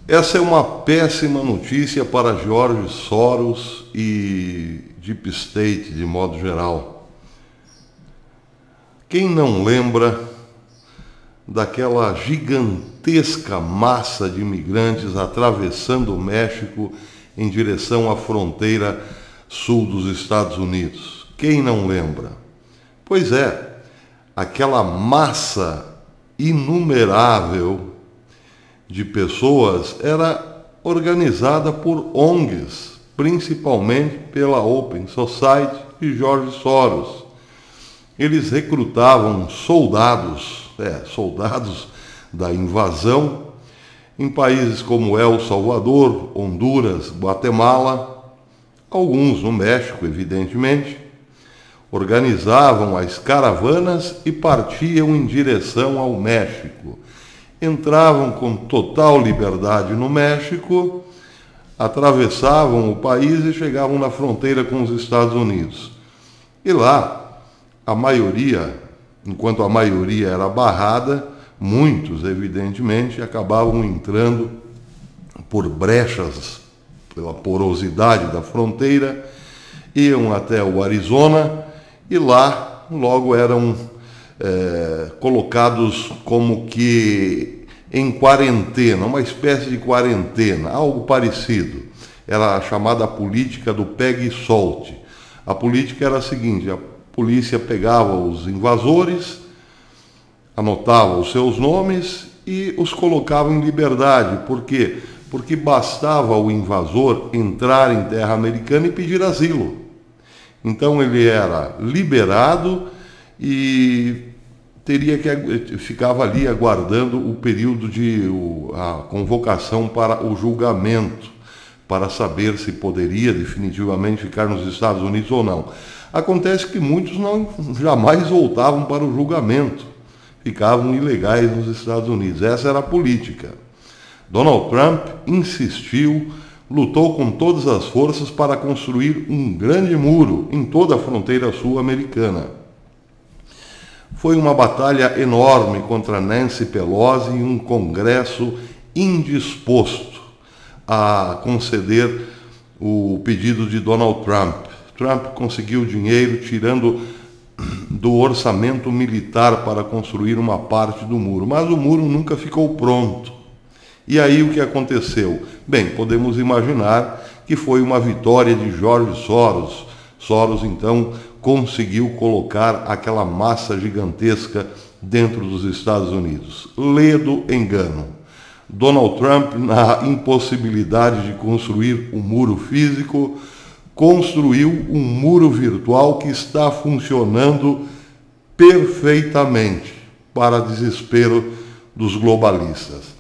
Essa é uma péssima notícia para George Soros e Deep State de modo geral. Quem não lembra daquela gigantesca massa de imigrantes atravessando o México em direção à fronteira sul dos Estados Unidos? Quem não lembra? Pois é, aquela massa inumerável de pessoas era organizada por ONGs, principalmente pela Open Society de George Soros. Eles recrutavam soldados da invasão em países como El Salvador, Honduras, Guatemala, alguns no México, evidentemente. Organizavam as caravanas e partiam em direção ao México. Entravam com total liberdade no México, atravessavam o país e chegavam na fronteira com os Estados Unidos. E lá, a maioria, enquanto a maioria era barrada, muitos, evidentemente, acabavam entrando por brechas, pela porosidade da fronteira, iam até o Arizona e lá logo eram colocados como que em quarentena, uma espécie de quarentena, algo parecido. Era a chamada política do pegue e solte. A política era a seguinte: a polícia pegava os invasores, anotava os seus nomes e os colocava em liberdade. Por quê? Porque bastava o invasor entrar em terra americana e pedir asilo. Então ele era liberado e ficava ali aguardando o período a convocação para o julgamento, para saber se poderia definitivamente ficar nos Estados Unidos ou não. Acontece que muitos jamais voltavam para o julgamento, ficavam ilegais nos Estados Unidos. Essa era a política. Donald Trump insistiu, lutou com todas as forças para construir um grande muro em toda a fronteira sul-americana. Foi uma batalha enorme contra Nancy Pelosi e um Congresso indisposto a conceder o pedido de Donald Trump. Trump conseguiu dinheiro tirando do orçamento militar para construir uma parte do muro, mas o muro nunca ficou pronto. E aí o que aconteceu? Bem, podemos imaginar que foi uma vitória de George Soros. Soros, então, conseguiu colocar aquela massa gigantesca dentro dos Estados Unidos. Ledo engano. Donald Trump, na impossibilidade de construir um muro físico, construiu um muro virtual que está funcionando perfeitamente, para desespero dos globalistas.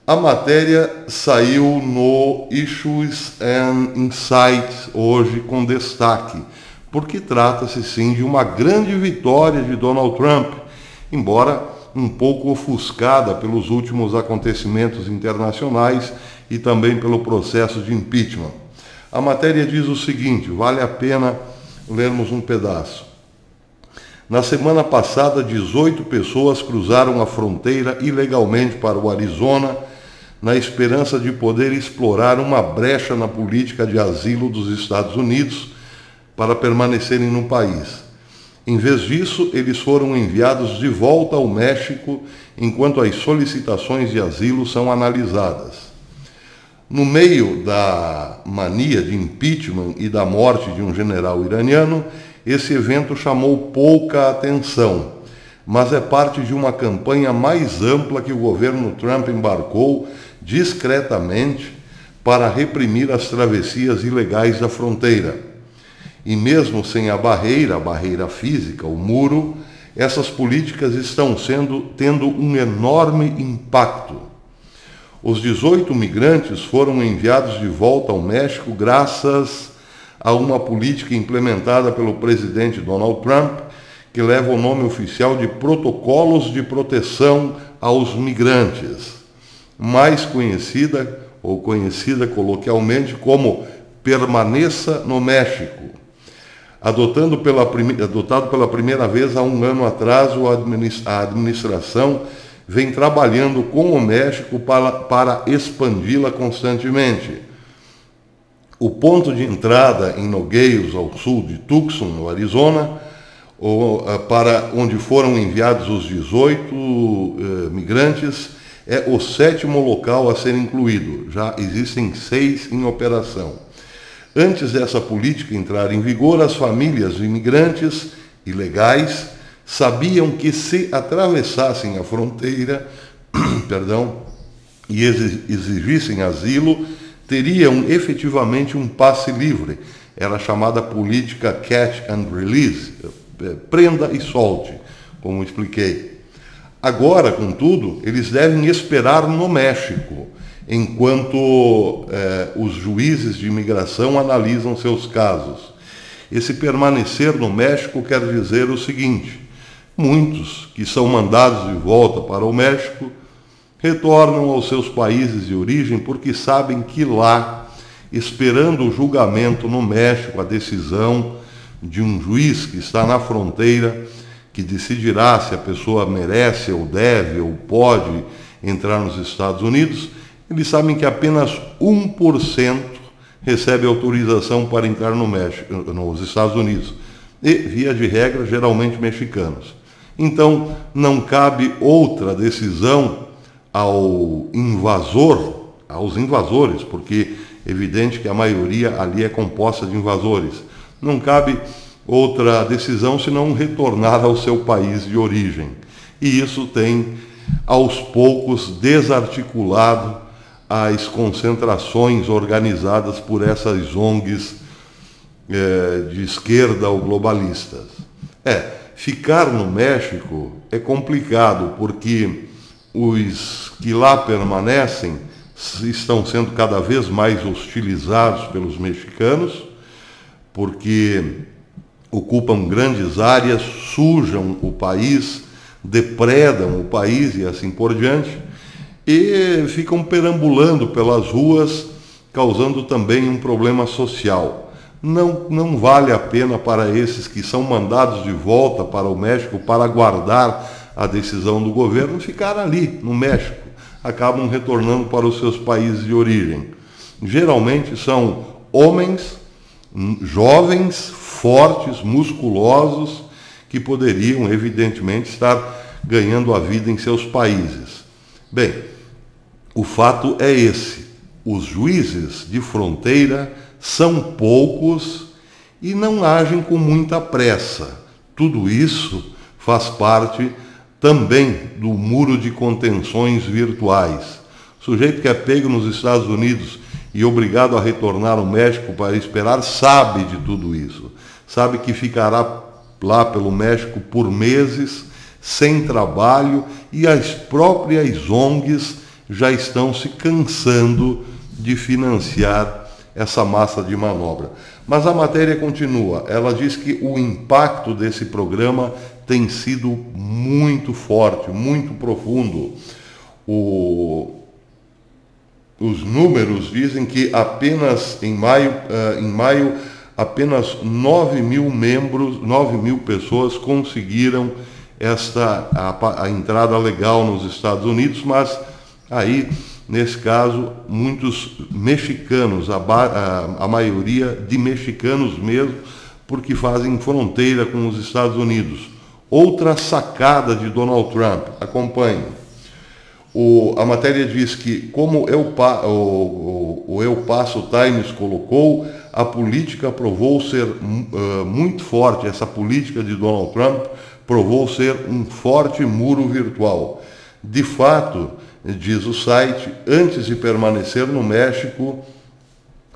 A matéria saiu no Issues and Insights hoje com destaque, porque trata-se sim de uma grande vitória de Donald Trump, embora um pouco ofuscada pelos últimos acontecimentos internacionais e também pelo processo de impeachment. A matéria diz o seguinte, vale a pena lermos um pedaço. Na semana passada, 18 pessoas cruzaram a fronteira ilegalmente para o Arizona, na esperança de poder explorar uma brecha na política de asilo dos Estados Unidos para permanecerem no país. Em vez disso, eles foram enviados de volta ao México enquanto as solicitações de asilo são analisadas. No meio da mania de impeachment e da morte de um general iraniano, esse evento chamou pouca atenção, mas é parte de uma campanha mais ampla que o governo Trump embarcou discretamente para reprimir as travessias ilegais da fronteira. E mesmo sem a barreira física, o muro, essas políticas estão tendo um enorme impacto. Os 18 migrantes foram enviados de volta ao México graças a uma política implementada pelo presidente Donald Trump, que leva o nome oficial de Protocolos de Proteção aos Migrantes, mais conhecida coloquialmente como Permaneça no México. Adotado pela primeira vez há um ano atrás, a administração vem trabalhando com o México para expandi-la constantemente. O ponto de entrada em Nogales, ao sul de Tucson, no Arizona, para onde foram enviados os 18 migrantes, é o 7º local a ser incluído. Já existem 6 em operação. Antes dessa política entrar em vigor, as famílias imigrantes ilegais sabiam que se atravessassem a fronteira e exigissem asilo, teriam efetivamente um passe livre. Era chamada política catch and release, prenda e solte, como expliquei. Agora, contudo, eles devem esperar no México, enquanto os juízes de imigração analisam seus casos. Esse permanecer no México quer dizer o seguinte: muitos que são mandados de volta para o México retornam aos seus países de origem porque sabem que lá, esperando o julgamento no México, a decisão de um juiz que está na fronteira, que decidirá se a pessoa merece ou deve ou pode entrar nos Estados Unidos, eles sabem que apenas 1% recebe autorização para entrar no México, nos Estados Unidos. E, via de regra, geralmente mexicanos. Então, não cabe outra decisão aos invasores, porque é evidente que a maioria ali é composta de invasores. Não cabe outra decisão senão retornar ao seu país de origem. E isso tem, aos poucos, desarticulado as concentrações organizadas por essas ONGs de esquerda ou globalistas. Ficar no México é complicado, porque os que lá permanecem estão sendo cada vez mais hostilizados pelos mexicanos, porque ocupam grandes áreas, sujam o país, depredam o país e assim por diante, e ficam perambulando pelas ruas, causando também um problema social. Não vale a pena para esses que são mandados de volta para o México para aguardar a decisão do governo ficar ali, no México. Acabam retornando para os seus países de origem. Geralmente são homens jovens, fortes, musculosos, que poderiam, evidentemente, estar ganhando a vida em seus países. Bem, o fato é esse: os juízes de fronteira são poucos e não agem com muita pressa. Tudo isso faz parte também do muro de contenções virtuais. O sujeito que é pego nos Estados Unidos e obrigado a retornar ao México para esperar sabe de tudo isso. Sabe que ficará lá pelo México por meses, sem trabalho, e as próprias ONGs já estão se cansando de financiar essa massa de manobra. Mas a matéria continua. Ela diz que o impacto desse programa tem sido muito forte, muito profundo. Os números dizem que apenas em maio, apenas 9 mil pessoas conseguiram a entrada legal nos Estados Unidos, mas aí, nesse caso, muitos mexicanos, a maioria de mexicanos mesmo, porque fazem fronteira com os Estados Unidos. Outra sacada de Donald Trump, acompanhe. A matéria diz que, como o El Paso Times colocou, a política provou ser muito forte. Essa política de Donald Trump provou ser um forte muro virtual. De fato, diz o site, antes de permanecer no México,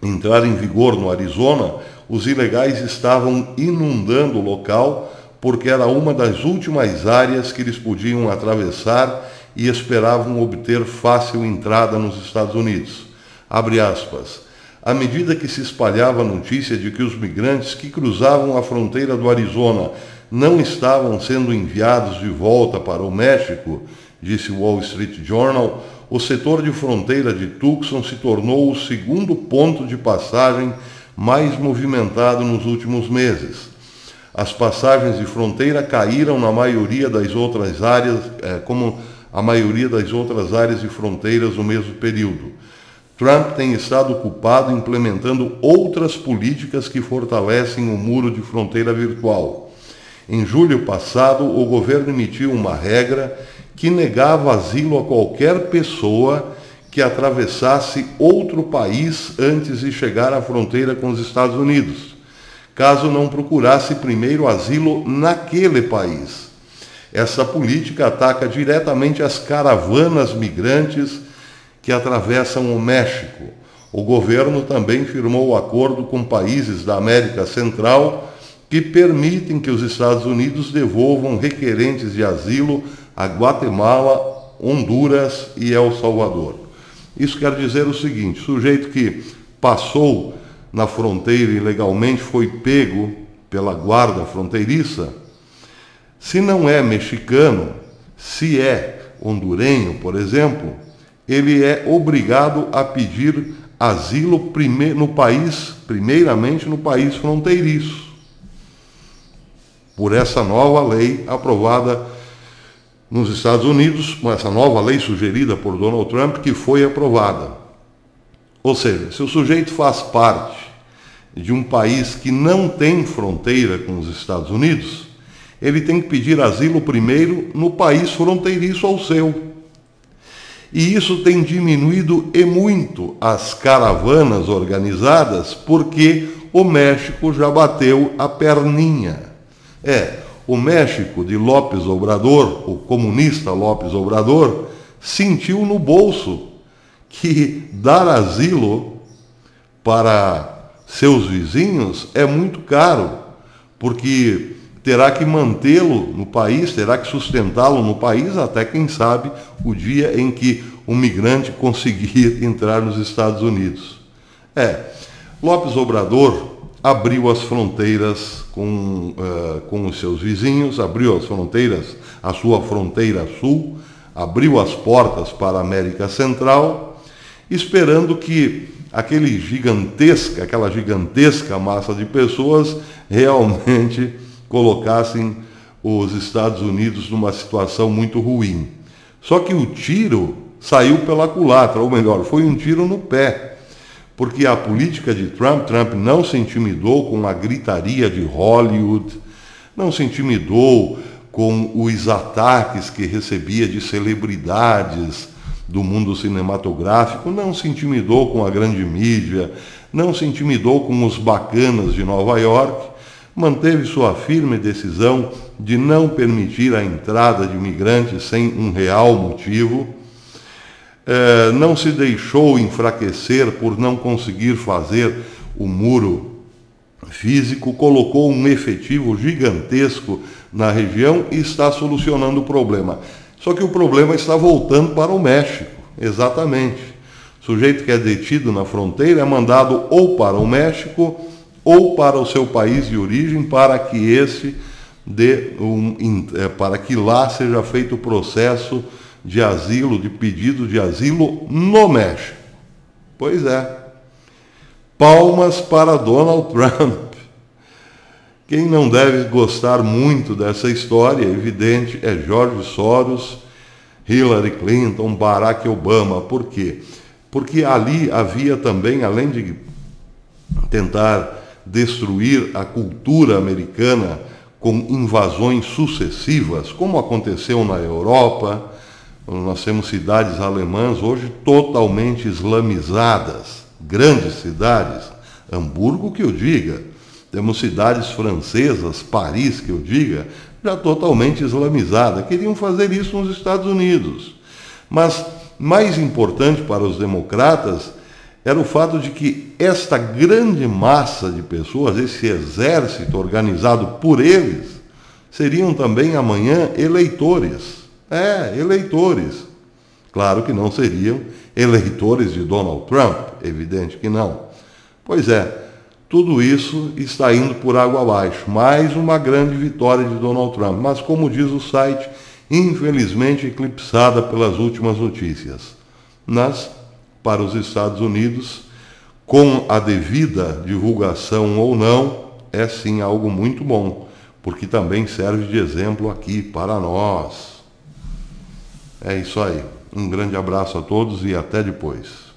entrar em vigor no Arizona, os ilegais estavam inundando o local, porque era uma das últimas áreas que eles podiam atravessar e esperavam obter fácil entrada nos Estados Unidos. Abre aspas. À medida que se espalhava a notícia de que os migrantes que cruzavam a fronteira do Arizona não estavam sendo enviados de volta para o México, disse o Wall Street Journal, o setor de fronteira de Tucson se tornou o segundo ponto de passagem mais movimentado nos últimos meses. As passagens de fronteira caíram na maioria das outras áreas, como a maioria das outras áreas de fronteiras no mesmo período. Trump tem estado ocupado implementando outras políticas que fortalecem o muro de fronteira virtual. Em julho passado, o governo emitiu uma regra que negava asilo a qualquer pessoa que atravessasse outro país antes de chegar à fronteira com os Estados Unidos, caso não procurasse primeiro asilo naquele país. Essa política ataca diretamente as caravanas migrantes que atravessam o México. O governo também firmou acordo com países da América Central que permitem que os Estados Unidos devolvam requerentes de asilo a Guatemala, Honduras e El Salvador. Isso quer dizer o seguinte: sujeito que passou na fronteira ilegalmente, foi pego pela guarda fronteiriça, se não é mexicano, se é hondurenho, por exemplo, ele é obrigado a pedir asilo primeiramente no país fronteiriço, por essa nova lei aprovada nos Estados Unidos, essa nova lei sugerida por Donald Trump, que foi aprovada. Ou seja, se o sujeito faz parte de um país que não tem fronteira com os Estados Unidos, ele tem que pedir asilo primeiro no país fronteiriço ao seu. E isso tem diminuído e muito as caravanas organizadas, porque o México já bateu a perninha. O México de López Obrador, o comunista López Obrador, sentiu no bolso que dar asilo para seus vizinhos é muito caro, porque terá que mantê-lo no país, terá que sustentá-lo no país até, quem sabe, o dia em que o migrante conseguir entrar nos Estados Unidos. López Obrador abriu as fronteiras com os seus vizinhos, abriu as fronteiras, a sua fronteira sul, abriu as portas para a América Central, esperando que aquela gigantesca massa de pessoas realmente colocassem os Estados Unidos numa situação muito ruim. Só que o tiro saiu pela culatra, ou melhor, foi um tiro no pé, porque a política de Trump não se intimidou com a gritaria de Hollywood, não se intimidou com os ataques que recebia de celebridades do mundo cinematográfico, não se intimidou com a grande mídia, não se intimidou com os bacanas de Nova York, manteve sua firme decisão de não permitir a entrada de imigrantes sem um real motivo, não se deixou enfraquecer por não conseguir fazer o muro físico, colocou um efetivo gigantesco na região e está solucionando o problema. Só que o problema está voltando para o México, exatamente. O sujeito que é detido na fronteira é mandado ou para o México ou para o seu país de origem, para que para que lá seja feito o processo de asilo, de pedido de asilo no México. Pois é. Palmas para Donald Trump. Quem não deve gostar muito dessa história, é evidente, é George Soros, Hillary Clinton, Barack Obama. Por quê? Porque ali havia também, além de tentar destruir a cultura americana com invasões sucessivas, como aconteceu na Europa. Nós temos cidades alemãs hoje totalmente islamizadas, grandes cidades, Hamburgo que eu diga, temos cidades francesas, Paris que eu diga, já totalmente islamizada. Queriam fazer isso nos Estados Unidos. Mas mais importante para os democratas era o fato de que esta grande massa de pessoas, esse exército organizado por eles, seriam também amanhã eleitores. Eleitores. Claro que não seriam eleitores de Donald Trump, evidente que não. Pois é, tudo isso está indo por água abaixo. Mais uma grande vitória de Donald Trump, mas como diz o site, infelizmente eclipsada pelas últimas notícias. Mas, para os Estados Unidos, com a devida divulgação ou não, é sim algo muito bom, porque também serve de exemplo aqui para nós. É isso aí. Um grande abraço a todos e até depois.